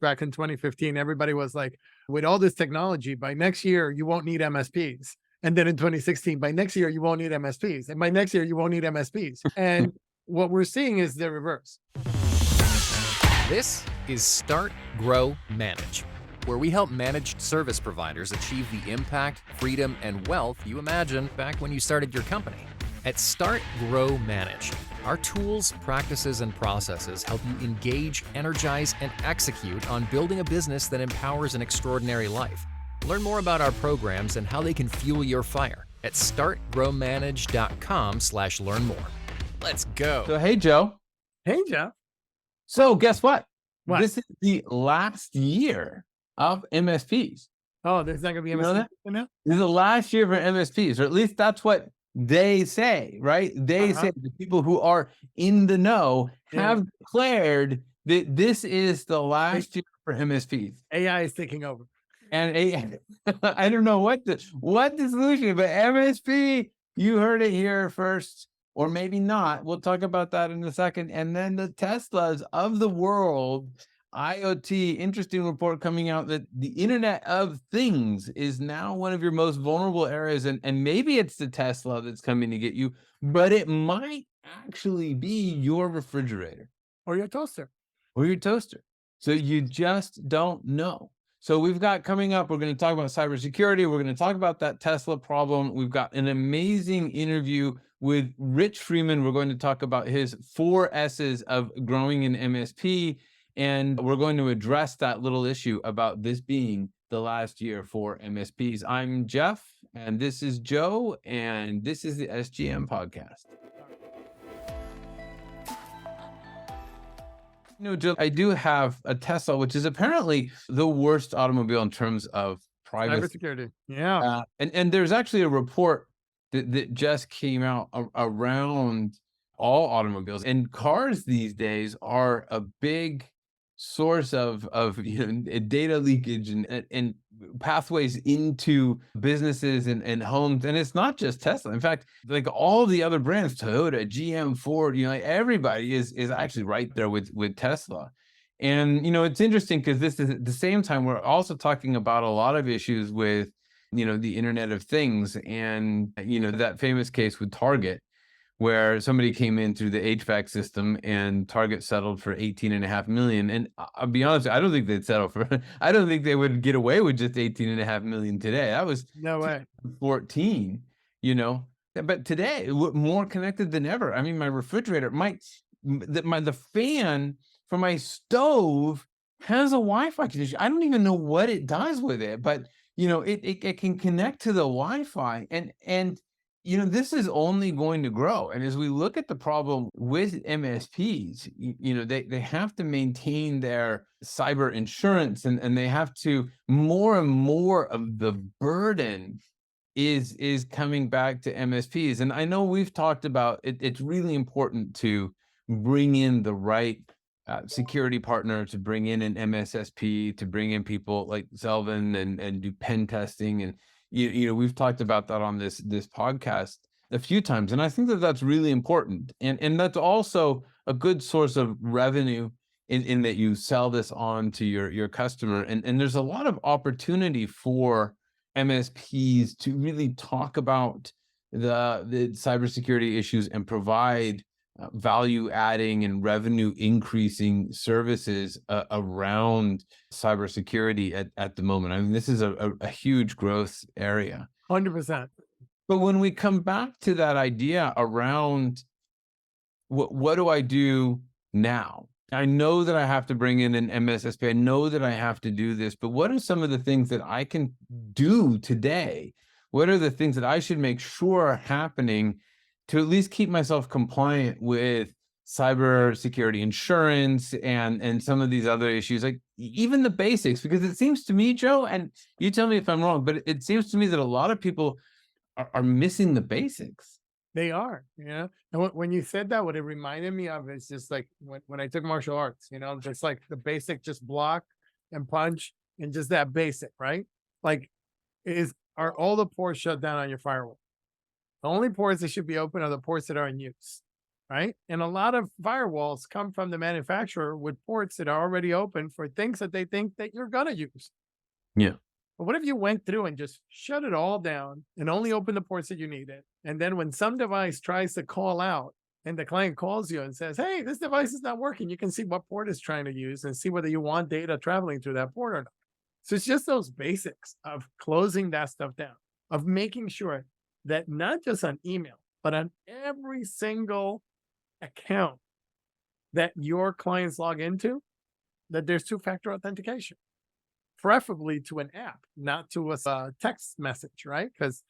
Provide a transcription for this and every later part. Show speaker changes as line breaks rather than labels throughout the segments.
back in 2015, everybody was like, with all this technology, by next year, you won't need MSPs. And then in 2016, by next year, you won't need MSPs. And by next year, you won't need MSPs. And what we're seeing is the reverse.
This is Start, Grow, Manage, where we help managed service providers achieve the impact, freedom, and wealth you imagined back when you started your company. At Start, Grow, Manage, our tools, practices, and processes help you engage, energize, and execute on building a business that empowers an extraordinary life. Learn more about our programs and how they can fuel your fire at startgrowmanage.com/learn more. Let's go.
So, hey, Joe.
Hey, Jeff.
So guess what?
What?
This is the last year of MSPs.
Oh, there's not going to be
You know
MSPs
that?
now?
This is the last year for MSPs, or at least that's what they say, right? They say the people who are in the know have declared that this is the last year for MSPs.
AI is taking over.
And I don't know what the solution, but MSP, you heard it here first, or maybe not. We'll talk about that in a second. And then the Teslas of the world, IoT, interesting report coming out that the Internet of Things is now one of your most vulnerable areas. And maybe it's the Tesla that's coming to get you, but it might actually be your refrigerator.
Or your toaster.
Or your toaster. So you just don't know. So we've got coming up, we're going to talk about cybersecurity. We're going to talk about that Tesla problem. We've got an amazing interview with Rich Freeman. We're going to talk about his 4 S's of growing an MSP. And we're going to address that little issue about this being the last year for MSPs. I'm Jeff, and this is Joe, and this is the SGM podcast. You know, Joe, I do have a Tesla, which is apparently the worst automobile in terms of privacy.
Cybersecurity. Yeah.
And there's actually a report that just came out around all automobiles, and cars these days are a big source of data leakage and pathways into businesses and homes. And it's not just Tesla. In fact, like all the other brands, Toyota, GM, Ford, everybody is actually right there with Tesla. And, it's interesting because this is at the same time, we're also talking about a lot of issues with, the Internet of Things and, that famous case with Target, where somebody came in through the HVAC system and Target settled for $18.5 million. And I'll be honest, I don't think they'd settle for, I don't think they would get away with just $18.5 million today. That was
No way.
14, but today, more connected than ever. I mean, my refrigerator, the fan for my stove has a Wi-Fi connection. I don't even know what it does with it, but it can connect to the Wi-Fi and this is only going to grow. And as we look at the problem with MSPs, they have to maintain their cyber insurance and they have to, more and more of the burden is coming back to MSPs. And I know we've talked about it. It's really important to bring in the right security partner, to bring in an MSSP, to bring in people like Selvin and do pen testing. And we've talked about that on this podcast a few times, and I think that's really important, and that's also a good source of revenue in that you sell this on to your customer, and there's a lot of opportunity for MSPs to really talk about the cybersecurity issues and provide value adding and revenue increasing services around cybersecurity at the moment. I mean, this is a huge growth area.
100%.
But when we come back to that idea around what do I do now? I know that I have to bring in an MSSP. I know that I have to do this, but what are some of the things that I can do today? What are the things that I should make sure are happening to at least keep myself compliant with cybersecurity insurance and some of these other issues, like even the basics? Because it seems to me, Joe, and you tell me if I'm wrong, but it seems to me that a lot of people are missing the basics.
They are, And when you said that, what it reminded me of is just like when I took martial arts, just like the basic, just block and punch and just that basic, right? Like, are all the ports shut down on your firewall? The only ports that should be open are the ports that are in use. right? And a lot of firewalls come from the manufacturer with ports that are already open for things that they think that you're going to use.
Yeah.
But what if you went through and just shut it all down and only open the ports that you needed? And then when some device tries to call out and the client calls you and says, hey, this device is not working, you can see what port it's trying to use and see whether you want data traveling through that port or not. So it's just those basics of closing that stuff down, of making sure that not just on email, but on every single account that your clients log into, that there's two-factor authentication, preferably to an app, not to a text message, right? Because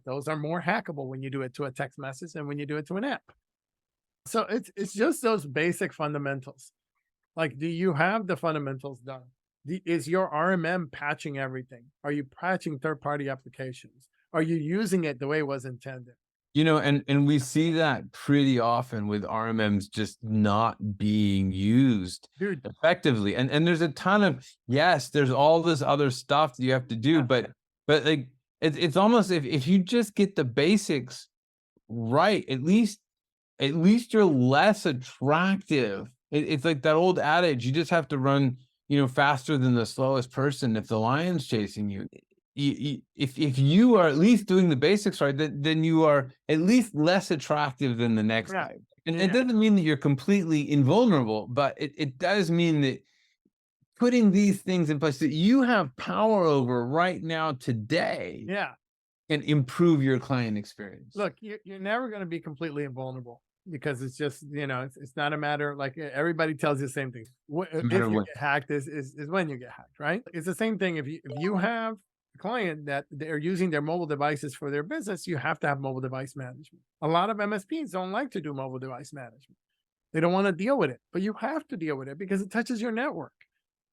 those are more hackable when you do it to a text message than when you do it to an app. So it's just those basic fundamentals. Like, do you have the fundamentals done? Is your RMM patching everything? Are you patching third-party applications? Are you using it the way it was intended?
And we see that pretty often with RMMs just not being used
Dude,
effectively. And there's a ton of, yes, there's all this other stuff that you have to do, but like it's almost if you just get the basics right, at least you're less attractive. It's like that old adage, you just have to run, faster than the slowest person if the lion's chasing you. If you are at least doing the basics right, then you are at least less attractive than the next guy. And it doesn't mean that you're completely invulnerable, but it does mean that putting these things in place that you have power over right now today can improve your client experience.
Look, you're never going to be completely invulnerable, because it's just, it's not a matter, like everybody tells you the same thing. If you get hacked is when you get hacked, right? It's the same thing. If you have a client that they're using their mobile devices for their business, you have to have mobile device management. A lot of MSPs don't like to do mobile device management. They don't want to deal with it, but you have to deal with it because it touches your network.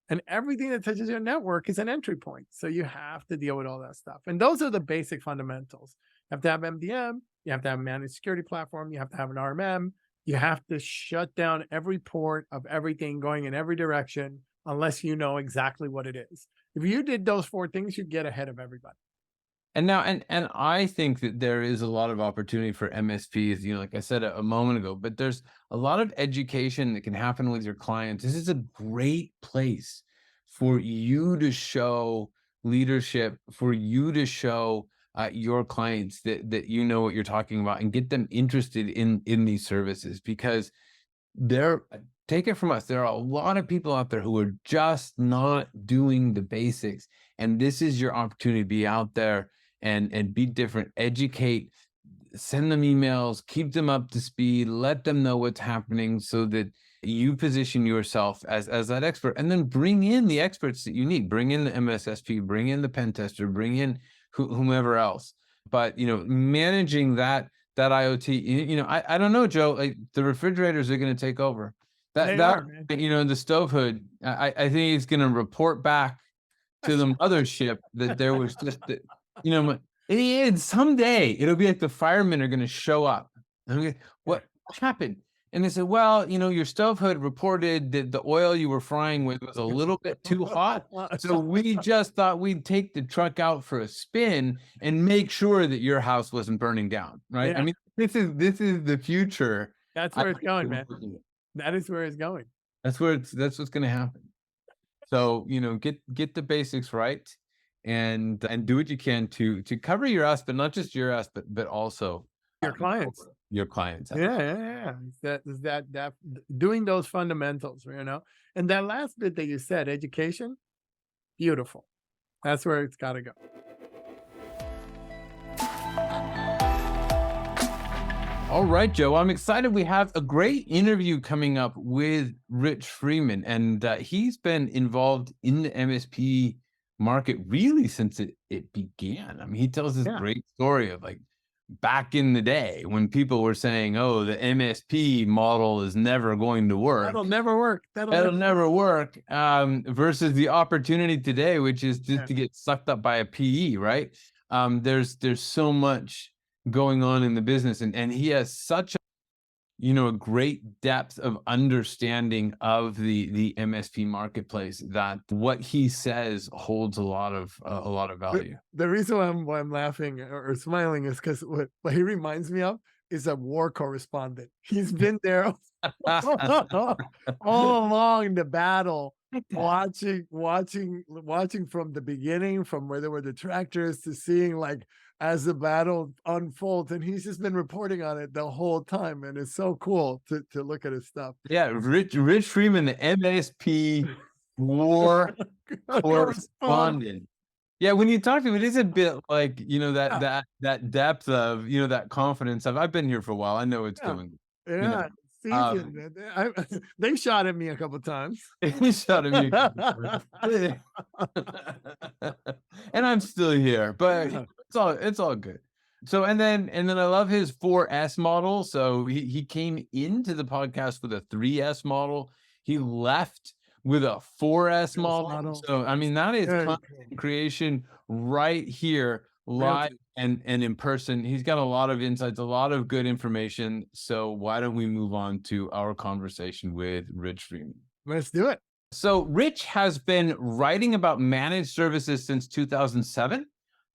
And everything that touches your network is an entry point. So you have to deal with all that stuff. And those are the basic fundamentals. You have to have MDM. You have to have a managed security platform. You have to have an RMM. You have to shut down every port of everything going in every direction, unless you know exactly what it is. If you did those 4 things, you'd get ahead of everybody.
And now, and I think that there is a lot of opportunity for MSPs, like I said a moment ago, but there's a lot of education that can happen with your clients. This is a great place for you to show leadership, for you to show your clients that you know what you're talking about, and get them interested in these services, because take it from us, there are a lot of people out there who are just not doing the basics. And this is your opportunity to be out there and be different, educate, send them emails, keep them up to speed, let them know what's happening, so that you position yourself as that expert, and then bring in the experts that you need. Bring in the MSSP, bring in the pen tester, bring in whomever else. But, managing that IoT, I don't know, Joe, like the refrigerators are going to take over. The stove hood, I think it's going to report back to the mothership that there was just, someday it'll be like the firemen are going to show up. What happened? And they said, well, your stove hood reported that the oil you were frying with was a little bit too hot. So we just thought we'd take the truck out for a spin and make sure that your house wasn't burning down. Right.
Yeah.
I mean, this is the future.
That's where it's going, man. That is where it's going.
That's what's going to happen. So, get the basics right, and do what you can to cover your ass, but not just your ass, but also
your clients.
Your clients.
Yeah. That doing those fundamentals, and that last bit that you said, education, beautiful. That's where it's got to go.
All right, Joe, I'm excited. We have a great interview coming up with Rich Freeman, and he's been involved in the MSP market really since it began. I mean, he tells this great story of like back in the day when people were saying, oh, the MSP model is never going to work.
That'll never work.
That'll never work. Versus the opportunity today, which is just to get sucked up by a PE, right? There's so much going on in the business, and he has such a great depth of understanding of the MSP marketplace that what he says holds a lot of value.
The reason why I'm laughing or smiling is because what he reminds me of is a war correspondent. He's been there all along the battle, watching from the beginning, from where there were detractors to seeing like as the battle unfolds, and he's just been reporting on it the whole time, and it's so cool to look at his stuff.
Yeah, Rich Freeman, the MSP war correspondent. Yeah, when you talk to him, it is a bit like, you know, that depth of, you know, that confidence of, I've been here for a while, I know it's coming.
Yeah,
You know,
seasoned. They shot at me a couple times.
he shot at me. And I'm still here, but it's all good. So and then I love his 4S model. So he came into the podcast with a 3S model. He left with a 4S model. So I mean, that is content creation right here, live and in person. He's got a lot of insights, a lot of good information. So why don't we move on to our conversation with Rich Freeman?
Let's do it.
So Rich has been writing about managed services since 2007.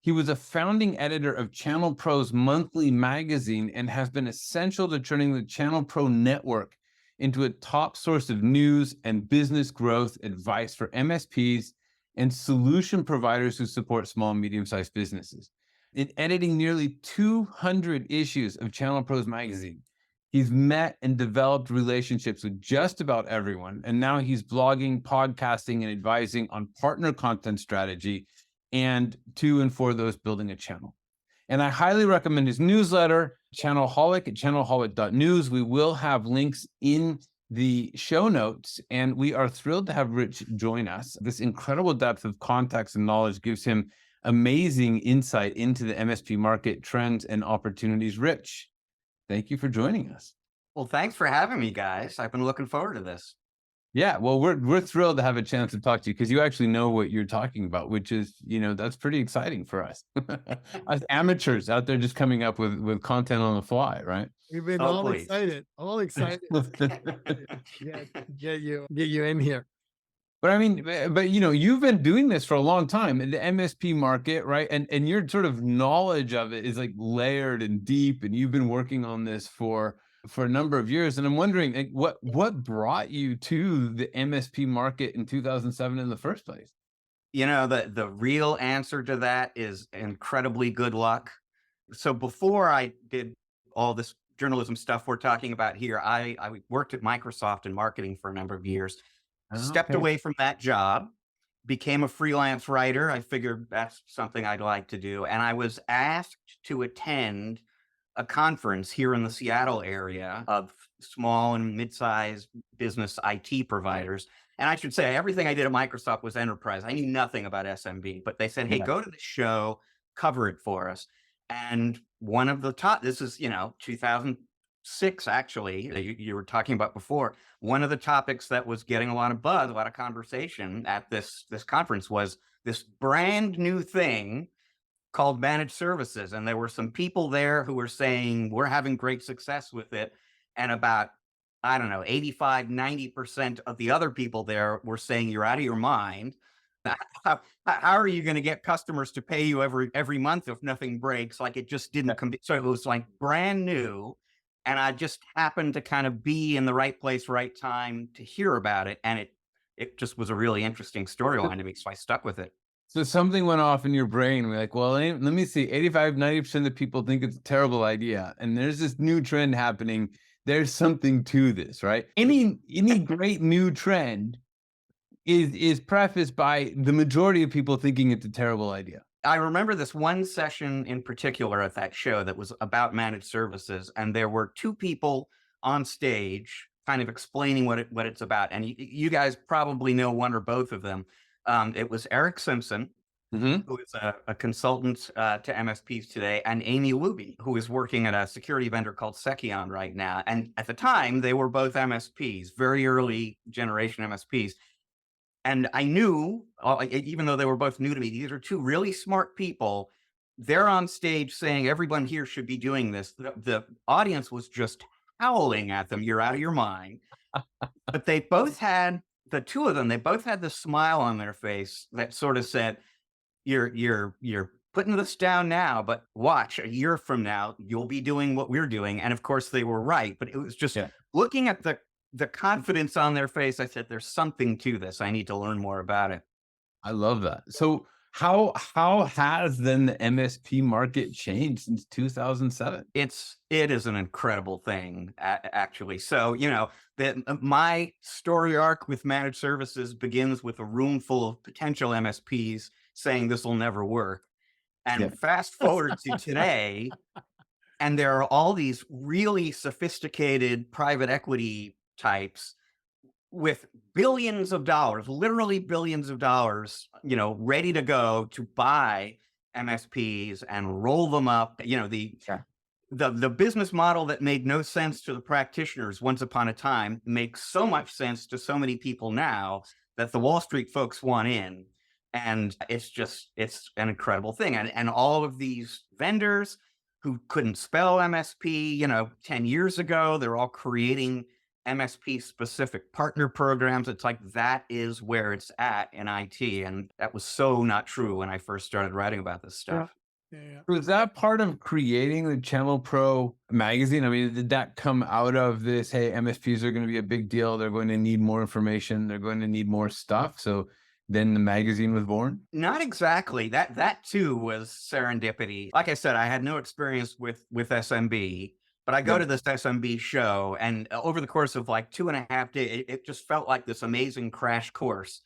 He was a founding editor of Channel Pro's monthly magazine and has been essential to turning the Channel Pro network into a top source of news and business growth advice for MSPs and solution providers who support small and medium-sized businesses. In editing nearly 200 issues of Channel Pro's magazine, he's met and developed relationships with just about everyone, and now he's blogging, podcasting, and advising on partner content strategy and to and for those building a channel. And I highly recommend his newsletter, Channelholic at channelholic.news. We will have links in the show notes, and we are thrilled to have Rich join us. This incredible depth of context and knowledge gives him amazing insight into the MSP market trends and opportunities. Rich, thank you for joining us.
Well, thanks for having me, guys. I've been looking forward to this.
Yeah, well, we're thrilled to have a chance to talk to you because you actually know what you're talking about, which is, you know, that's pretty exciting for us. As amateurs out there just coming up with content on the fly, right?
We've been all excited get you in here.
But I mean, but you know, you've been doing this for a long time in the MSP market, right? And your sort of knowledge of it is like layered and deep, and you've been working on this for a number of years. And I'm wondering, like, what brought you to the MSP market in 2007 in the first place?
You know, the real answer to that is incredibly good luck. So before I did all this journalism stuff we're talking about here, I worked at Microsoft in marketing for a number of years, stepped away from that job, became a freelance writer. I figured that's something I'd like to do. And I was asked to attend a conference here in the Seattle area of small and mid-sized business IT providers. And I should say everything I did at Microsoft was enterprise. I knew nothing about SMB, but they said, hey, go to the show, cover it for us. And one of the top, this is, 2006, actually, you were talking about before. One of the topics that was getting a lot of buzz, a lot of conversation at this conference was this brand new thing called managed services. And there were some people there who were saying, we're having great success with it. And about, 85-90% of the other people there were saying, you're out of your mind. How are you going to get customers to pay you every month if nothing breaks? Like, it just didn't come. So it was like brand new. And I just happened to kind of be in the right place, right time to hear about it. And it just was a really interesting storyline to me. So I stuck with it.
So something went off in your brain. We're like, well, let me see. 85-90% of the people think it's a terrible idea. And there's this new trend happening. There's something to this, right? Any great new trend is prefaced by the majority of people thinking it's a terrible idea.
I remember this one session in particular at that show that was about managed services. And there were two people on stage kind of explaining what it's about. And you guys probably know one or both of them. It was Eric Simpson, who is a consultant to MSPs today, and Amy Luby, who is working at a security vendor called Sekion right now. And at the time, they were both MSPs, very early generation MSPs. And I knew, even though they were both new to me, these are two really smart people. They're on stage saying, everyone here should be doing this. The audience was just howling at them. You're out of your mind. But they both had, the two of them, they both had the smile on their face that sort of said, you're putting this down now, but watch a year from now, you'll be doing what we're doing. And of course they were right, but it was just
Yeah.
looking at the confidence on their face. I said, there's something to this. I need to learn more about it.
I love that. So how has then the MSP market changed since 2007?
It is an incredible thing, actually. So, my story arc with managed services begins with a room full of potential MSPs saying this will never work.
Yeah.
And fast forward to today, and there are all these really sophisticated private equity types with billions of dollars, literally billions of dollars, ready to go to buy MSPs and roll them up.
Yeah.
The business model that made no sense to the practitioners once upon a time makes so much sense to so many people now that the Wall Street folks want in. And it's an incredible thing. And all of these vendors who couldn't spell MSP, 10 years ago, they're all creating MSP specific partner programs. It's like that is where it's at in IT. And that was so not true when I first started writing about this stuff.
Yeah.
Was that part of creating the Channel Pro magazine? I mean, did that come out of this? Hey, MSPs are going to be a big deal. They're going to need more information. They're going to need more stuff. So then the magazine was born?
Not exactly. That too was serendipity. Like I said, I had no experience with SMB, but I go to this SMB show, and over the course of like 2.5 days, it just felt like this amazing crash course.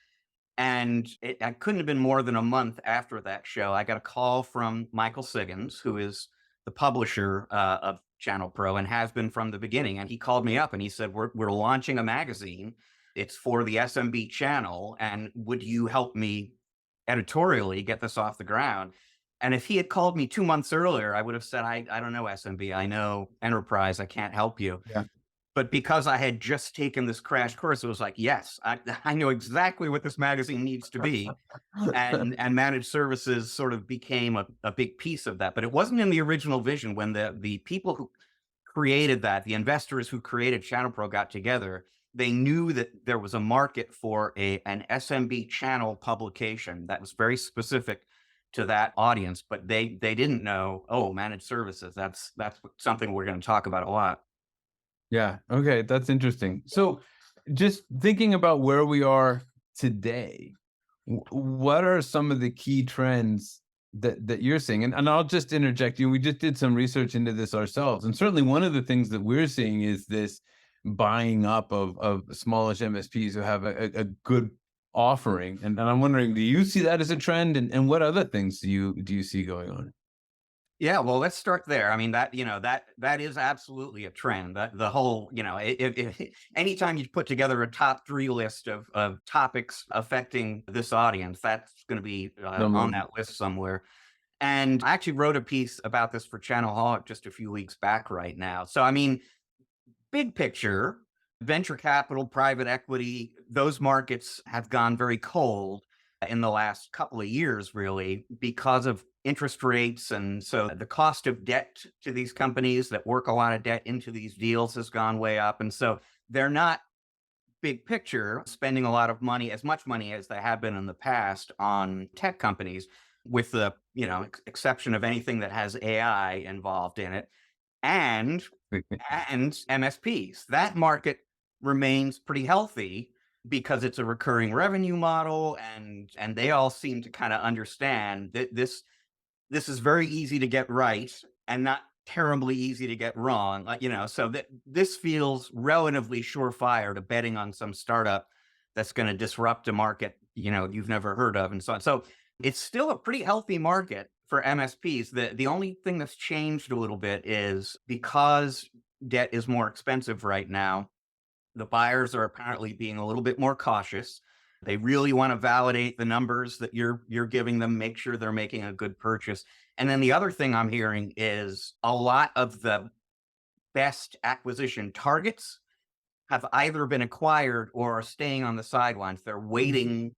And I couldn't have been more than a month after that show. I got a call from Michael Siggins, who is the publisher of Channel Pro and has been from the beginning. And he called me up and he said, we're launching a magazine. It's for the SMB channel. And would you help me editorially get this off the ground? And if he had called me 2 months earlier, I would have said, I don't know SMB. I know enterprise. I can't help you.
Yeah.
But because I had just taken this crash course, it was like, yes, I know exactly what this magazine needs to be. And managed services sort of became a big piece of that. But it wasn't in the original vision. When the people who created that, the investors who created Channel Pro got together, they knew that there was a market for an SMB channel publication that was very specific to that audience. But they didn't know, managed services. That's something we're going to talk about a lot.
Yeah. Okay. That's interesting. So just thinking about where we are today, what are some of the key trends that you're seeing? And I'll just interject you. We just did some research into this ourselves. And certainly one of the things that we're seeing is this buying up of smallish MSPs who have a good offering. And I'm wondering, do you see that as a trend? And what other things do you see going on?
Yeah, well, let's start there. I mean, that is absolutely a trend. That the whole, if anytime you put together a top 3 list of topics affecting this audience, that's going to be on that list somewhere. And I actually wrote a piece about this for Channel Hawk just a few weeks back right now. So, I mean, big picture, venture capital, private equity, those markets have gone very cold in the last couple of years, really, because of interest rates. And so the cost of debt to these companies that work a lot of debt into these deals has gone way up. And so they're not, big picture, spending a lot of money, as much money as they have been in the past, on tech companies, with the exception of anything that has AI involved in it, and MSPs. That market remains pretty healthy because it's a recurring revenue model, and they all seem to kind of understand that this is very easy to get right and not terribly easy to get wrong. So that this feels relatively surefire to betting on some startup that's going to disrupt a market you've never heard of, and so on. So it's still a pretty healthy market for MSPs. The only thing that's changed a little bit is because debt is more expensive right now, the buyers are apparently being a little bit more cautious. They really want to validate the numbers that you're giving them, make sure they're making a good purchase. And then the other thing I'm hearing is a lot of the best acquisition targets have either been acquired or are staying on the sidelines. They're waiting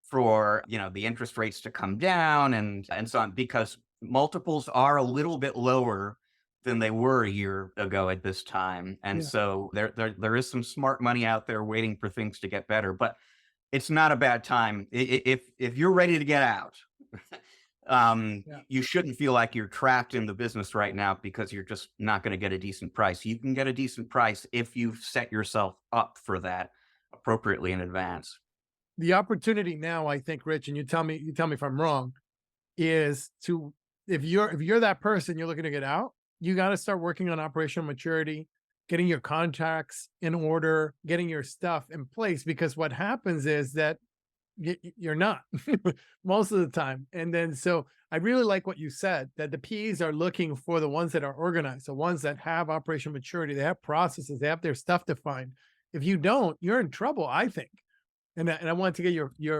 for the interest rates to come down and so on, because multiples are a little bit lower than they were a year ago at this time. And so there is some smart money out there waiting for things to get better. But it's not a bad time if you're ready to get out. You shouldn't feel like you're trapped in the business right now because you're just not going to get a decent price. You can get a decent price if you've set yourself up for that appropriately in advance.
The opportunity now, I think, Rich, and you tell me if I'm wrong, is to, if you're that person you're looking to get out, you got to start working on operational maturity, getting your contracts in order, getting your stuff in place, because what happens is that you're not most of the time. And then, so I really like what you said, that the PEs are looking for the ones that are organized, the ones that have operational maturity, they have processes, they have their stuff defined. If you don't, you're in trouble, I think. And I wanted to get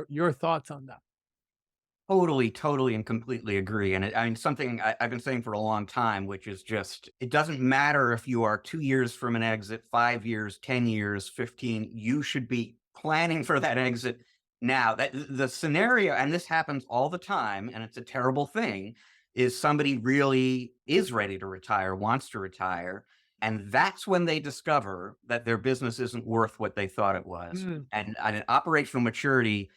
your thoughts on that.
Totally and completely agree. And I mean, something I've been saying for a long time, which is just, it doesn't matter if you are 2 years from an exit, 5 years, 10 years, 15, you should be planning for that exit now. That the scenario, and this happens all the time, and it's a terrible thing, is somebody really is ready to retire, wants to retire. And that's when they discover that their business isn't worth what they thought it was. And operational maturity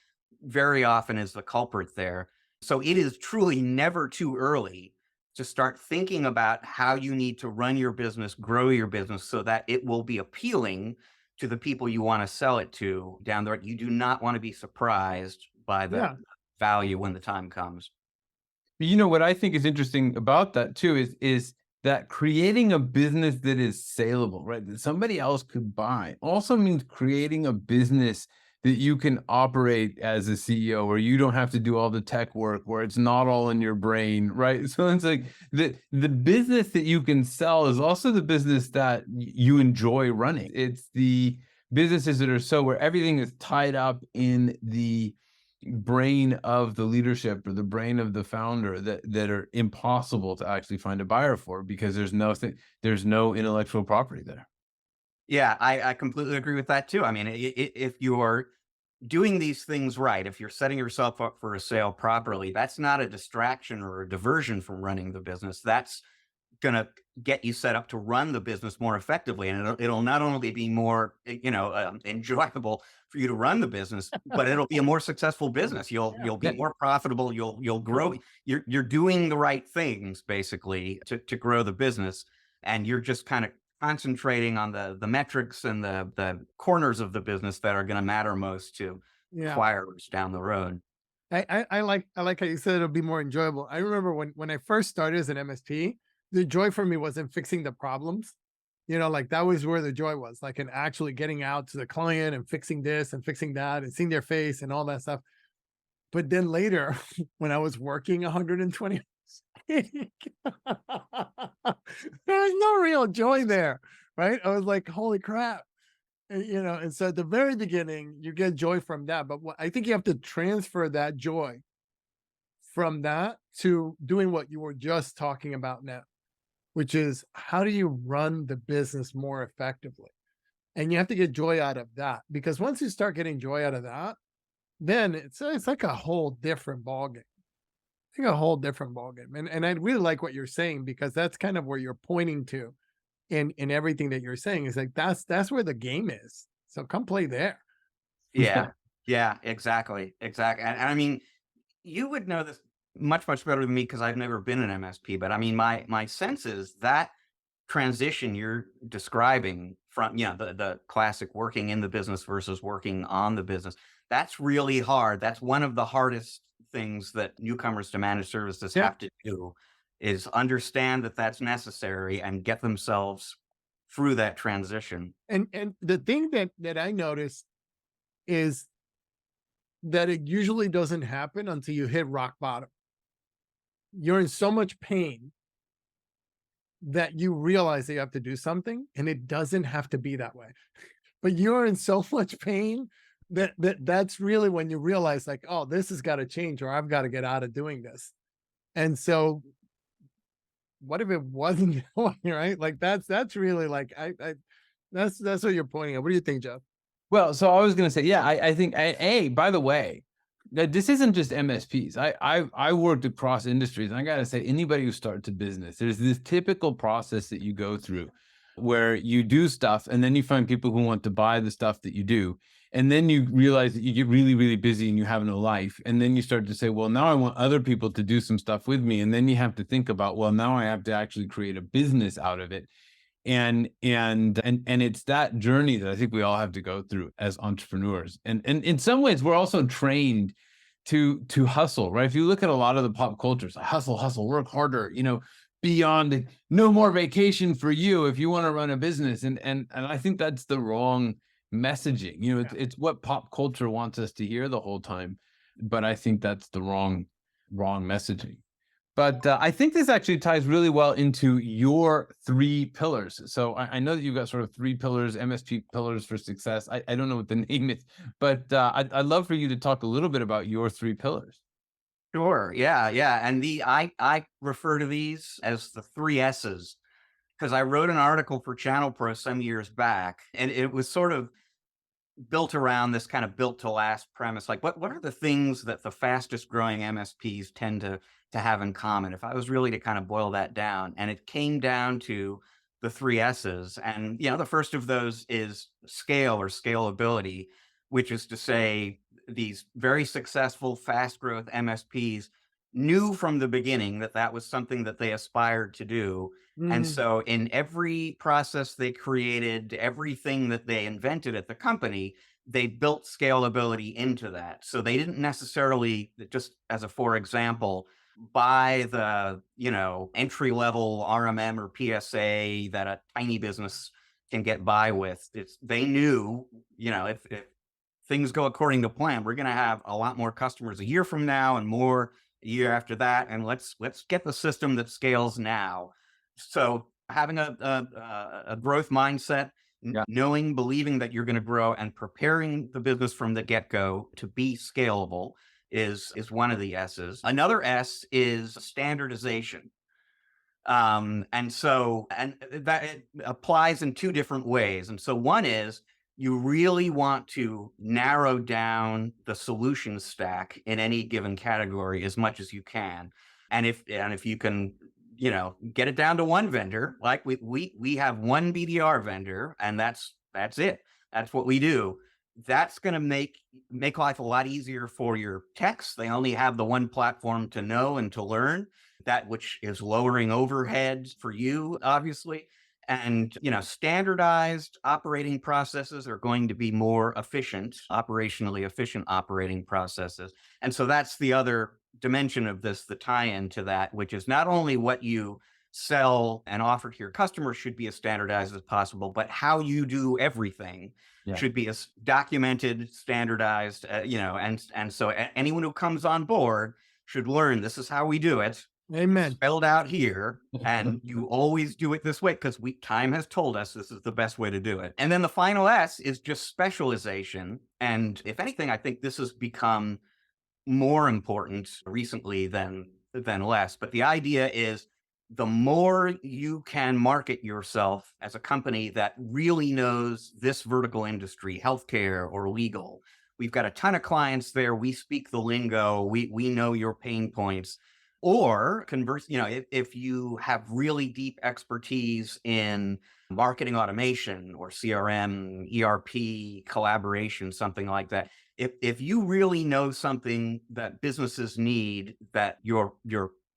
very often is the culprit there. So it is truly never too early to start thinking about how you need to run your business, grow your business so that it will be appealing to the people you want to sell it to down the road. You do not want to be surprised by the value when the time comes.
You know, what I think is interesting about that too is that creating a business that is saleable, right? That somebody else could buy also means creating a business that you can operate as a CEO, where you don't have to do all the tech work, where it's not all in your brain, right? So it's like the business that you can sell is also the business that you enjoy running. It's the businesses that are so where everything is tied up in the brain of the leadership or the brain of the founder that are impossible to actually find a buyer for, because there's no intellectual property there.
Yeah, I completely agree with that too. I mean, if you're doing these things right, if you're setting yourself up for a sale properly, that's not a distraction or a diversion from running the business. That's going to get you set up to run the business more effectively. And it'll not only be more, enjoyable for you to run the business, but it'll be a more successful business. You'll be more profitable. You'll grow. You're doing the right things basically to grow the business. And you're just kind of concentrating on the metrics and the corners of the business that are going to matter most to acquirers down the road.
I like how you said it'll be more enjoyable. I remember when I first started as an MSP, the joy for me wasn't fixing the problems. Like that was where the joy was, like in actually getting out to the client and fixing this and fixing that and seeing their face and all that stuff. But then later, when I was working 120 there's no real joy there, right? I was like, holy crap. And so at the very beginning, you get joy from that. But I think you have to transfer that joy from that to doing what you were just talking about now, which is how do you run the business more effectively? And you have to get joy out of that, because once you start getting joy out of that, then it's like a whole different ballgame. A whole different ballgame. And I really like what you're saying, because that's kind of where you're pointing to in everything that you're saying, is like, that's where the game is. So come play there.
Yeah. Yeah, exactly. And I mean, you would know this much better than me because I've never been an MSP, but I mean, my sense is that transition you're describing from, the classic working in the business versus working on the business, that's really hard. That's one of the hardest things that newcomers to managed services have to do, is understand that that's necessary and get themselves through that transition.
And the thing that I noticed is that it usually doesn't happen until you hit rock bottom. You're in so much pain that you realize that you have to do something, and it doesn't have to be that way. But you're in so much pain that's really when you realize, like, oh, this has got to change, or I've got to get out of doing this. And so what if it wasn't going right? Like that's really like, that's what you're pointing at. What do you think, Jeff?
Well, so I was going to say, I think, by the way, that this isn't just MSPs. I worked across industries, and I got to say, anybody who starts a business, there's this typical process that you go through where you do stuff, and then you find people who want to buy the stuff that you do. And then you realize that you get really, really busy and you have no life. And then you start to say, well, now I want other people to do some stuff with me. And then you have to think about, well, now I have to actually create a business out of it. And it's that journey that I think we all have to go through as entrepreneurs. And in some ways, we're also trained to hustle, right? If you look at a lot of the pop cultures, hustle, work harder, beyond no more vacation for you if you want to run a business. And I think that's the wrong messaging. It's what pop culture wants us to hear the whole time. But I think that's the wrong messaging. But I think this actually ties really well into your 3 pillars. So I know that you've got sort of 3 pillars, MSP pillars for success. I don't know what the name is, but I'd love for you to talk a little bit about your 3 pillars.
Sure. Yeah. Yeah. And I refer to these as the 3 S's, because I wrote an article for Channel Pro some years back, and it was sort of built around this kind of built to last premise. Like, what are the things that the fastest growing MSPs tend to have in common? If I was really to kind of boil that down, and it came down to the 3 S's. And, the first of those is scale or scalability, which is to say these very successful, fast growth MSPs knew from the beginning that that was something that they aspired to do. And so in every process they created, everything that they invented at the company, they built scalability into that. So they didn't necessarily, just as a for example, buy the, entry level RMM or PSA that a tiny business can get by with. They knew, if things go according to plan, we're going to have a lot more customers a year from now and more a year after that. And let's get the system that scales now. So having a growth mindset,
Yeah.
knowing, believing that you're going to grow, and preparing the business from the get-go to be scalable is one of the S's. Another S is standardization. And that it applies in 2 different ways. And so one is, you really want to narrow down the solution stack in any given category as much as you can. And if you can, get it down to one vendor, like we have one BDR vendor, and that's it. That's what we do. That's going to make life a lot easier for your techs. They only have the one platform to know and to learn, that which is lowering overheads for you, obviously. And, standardized operating processes are going to be more efficient, operationally efficient operating processes. And so that's the other dimension of this, the tie-in to that, which is not only what you sell and offer to your customers should be as standardized as possible, but how you do everything should be as documented, standardized, and so anyone who comes on board should learn this is how we do it.
Amen.
Spelled out here, and you always do it this way because time has told us this is the best way to do it. And then the final S is just specialization. And if anything, I think this has become more important recently than less. But the idea is, the more you can market yourself as a company that really knows this vertical industry, healthcare or legal. We've got a ton of clients there. We speak the lingo. We know your pain points. Or if you have really deep expertise in marketing automation or CRM, ERP, collaboration, something like that. If you really know something that businesses need that your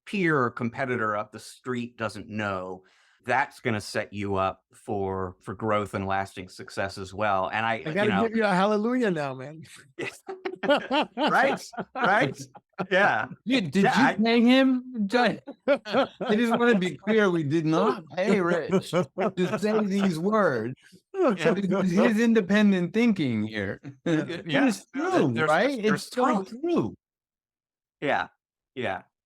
peer or competitor up the street doesn't know, that's going to set you up for growth and lasting success as well. And I
got to give you a hallelujah now, man.
Right. Yeah.
Did you pay him? I just want to be clear, we did not pay Rich to say these words. It's his independent thinking here. It's true, right? It's so true.
Yeah.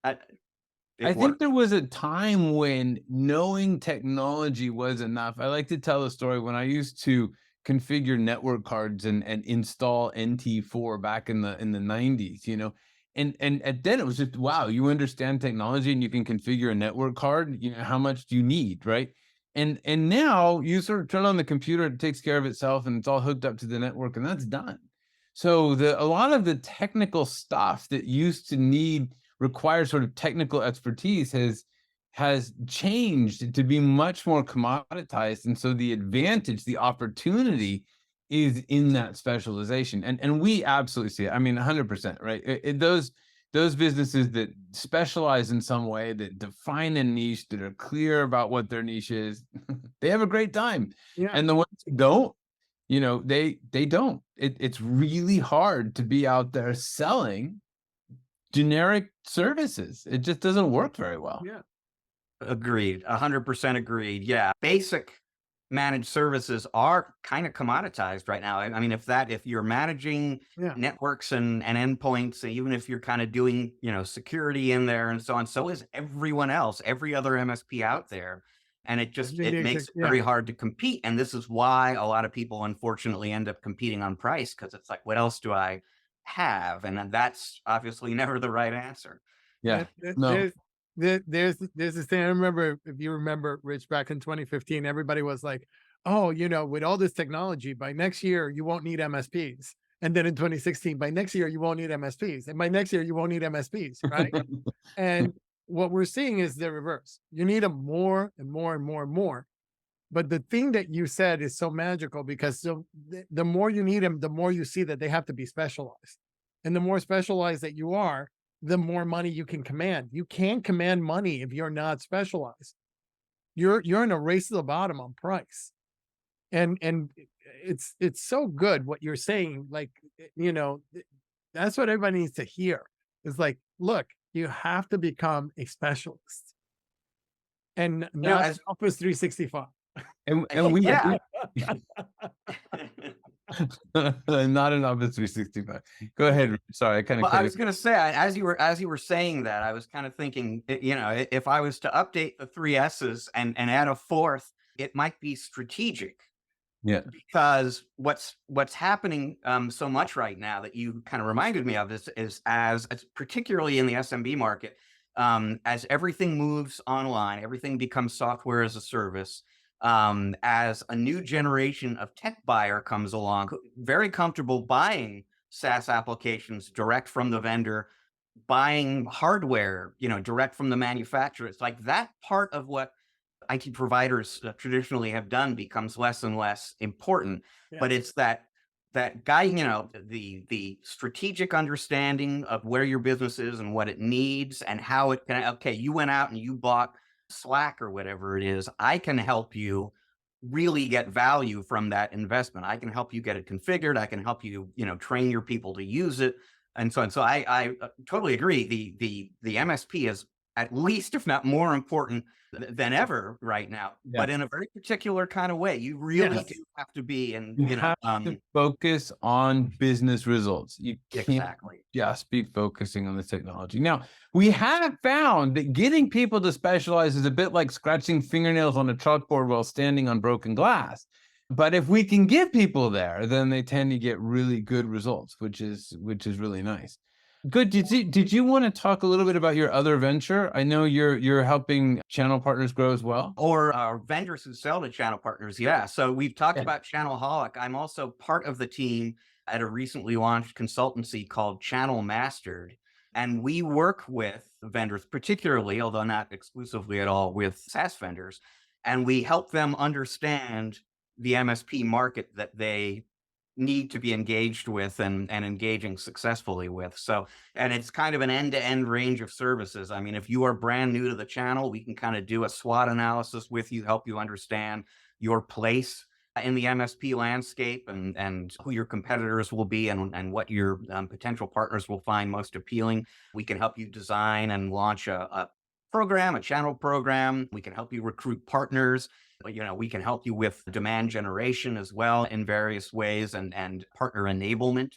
I think there was a time when knowing technology was enough. I like to tell a story when I used to configure network cards and install NT4 back in the 90s, and then it was just, wow, you understand technology and you can configure a network card. How much do you need, right? And now you sort of turn on the computer, it takes care of itself, and it's all hooked up to the network, and that's done. So a lot of the technical stuff that used to require sort of technical expertise has changed to be much more commoditized. And so the advantage, the opportunity is in that specialization. And we absolutely see it. I mean, 100%, right? Those businesses that specialize in some way, that define a niche, that are clear about what their niche is, they have a great time.
Yeah.
And the ones that don't, they don't. It's really hard to be out there selling generic services. It just doesn't work very well.
Yeah.
Agreed. 100% agreed. Yeah. Basic managed services are kind of commoditized right now. I mean, if you're managing
Yeah.
networks and endpoints, even if you're kind of doing, security in there and so on, so is everyone else, every other MSP out there. And it makes it very hard to compete. And this is why a lot of people unfortunately end up competing on price, because it's like, what else do I have? And then that's obviously never the right answer.
Yeah.
No. There's this thing. I remember, if you remember, Rich, back in 2015, everybody was like, oh, with all this technology, by next year, you won't need MSPs. And then in 2016, by next year, you won't need MSPs. And by next year, you won't need MSPs, right? And what we're seeing is the reverse. You need them more and more and more and more. But the thing that you said is so magical, because the more you need them, the more you see that they have to be specialized. And the more specialized that you are, the more money you can command. You can't command money if you're not specialized. You're in a race to the bottom on price. And it's so good what you're saying. Like, that's what everybody needs to hear. It's like, look, you have to become a specialist and not
as
Office 365.
And we
Yeah.
not an Office 365. Go ahead. Sorry, I kind of.
Well, I was going to say, as you were saying that, I was kind of thinking, if I was to update the 3 S's and add a 4th, it might be strategic.
Yeah.
Because what's happening so much right now that you kind of reminded me of is as particularly in the SMB market, as everything moves online, everything becomes software as a service. As a new generation of tech buyer comes along, very comfortable buying SaaS applications direct from the vendor, buying hardware, direct from the manufacturer. It's like that part of what IT providers traditionally have done becomes less and less important.
Yeah.
But it's that guy, the strategic understanding of where your business is and what it needs and how it can. Okay, you went out and you bought Slack or whatever it is. I can help you really get value from that investment. I can help you get it configured. I can help you, train your people to use it, and so on. So I totally agree. The MSP is at least, if not more important than ever right now, but in a very particular kind of way. You really do have to be, and
you have to focus on business results. You can't just be focusing on the technology. Now, we have found that getting people to specialize is a bit like scratching fingernails on a chalkboard while standing on broken glass. But if we can get people there, then they tend to get really good results, which is really nice. Good. Did you want to talk a little bit about your other venture? I know you're helping channel partners grow as well.
Or vendors who sell to channel partners. Yeah. So we've talked about Channelholic. I'm also part of the team at a recently launched consultancy called Channel Mastered. And we work with vendors, particularly, although not exclusively at all, with SaaS vendors. And we help them understand the MSP market that they need to be engaged with and engaging successfully with. So, and it's kind of an end-to-end range of services. I mean, if you are brand new to the channel, we can kind of do a SWOT analysis with you, help you understand your place in the MSP landscape and who your competitors will be and what your potential partners will find most appealing. We can help you design and launch a program, a channel program. We can help you recruit partners. We can help you with demand generation as well in various ways and partner enablement.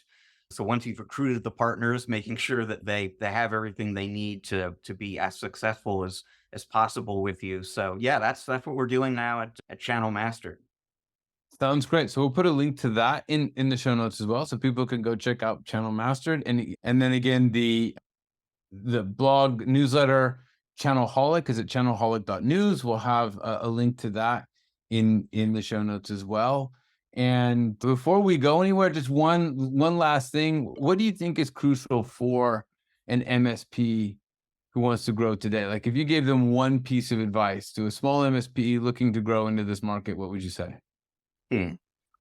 So once you've recruited the partners, making sure that they have everything they need to be as successful as possible with you. So yeah, that's what we're doing now at Channel Master.
Sounds great. So we'll put a link to that in the show notes as well, so people can go check out Channel Mastered. And then again, the blog newsletter Channelholic is at channelholic.news. We'll have a link to that in the show notes as well. And before we go anywhere, just one last thing. What do you think is crucial for an MSP who wants to grow today? Like, if you gave them one piece of advice to a small MSP looking to grow into this market, what would you say?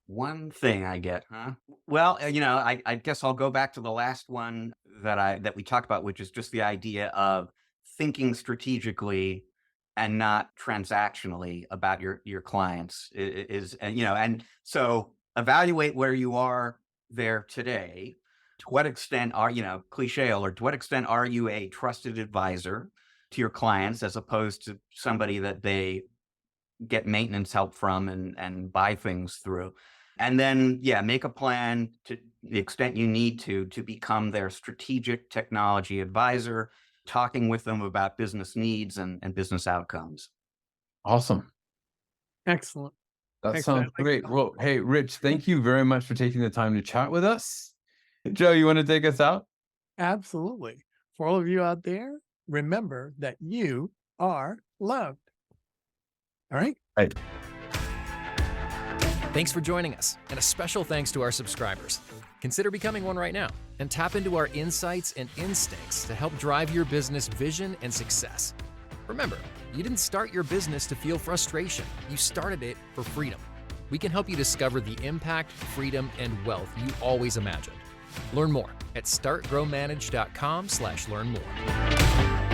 One thing I get, huh? Well, I guess I'll go back to the last one that we talked about, which is just the idea of thinking strategically and not transactionally about your clients and so evaluate where you are there today. To what extent are, cliche, or to what extent are you a trusted advisor to your clients as opposed to somebody that they get maintenance help from and buy things through? And then, yeah, make a plan to the extent you need to become their strategic technology advisor, talking with them about business needs and business outcomes.
Awesome.
Excellent.
That
Excellent.
sounds
I like
great.
that.
Well, hey, Rich, thank you very much for taking the time to chat with us. Joe, you want to take us out?
Absolutely. For all of you out there, remember that you are loved. All right.
Hey.
Thanks for joining us, and a special thanks to our subscribers. Consider becoming one right now and tap into our insights and instincts to help drive your business vision and success. Remember, you didn't start your business to feel frustration. You started it for freedom. We can help you discover the impact, freedom, and wealth you always imagined. Learn more at startgrowmanage.com/learn more.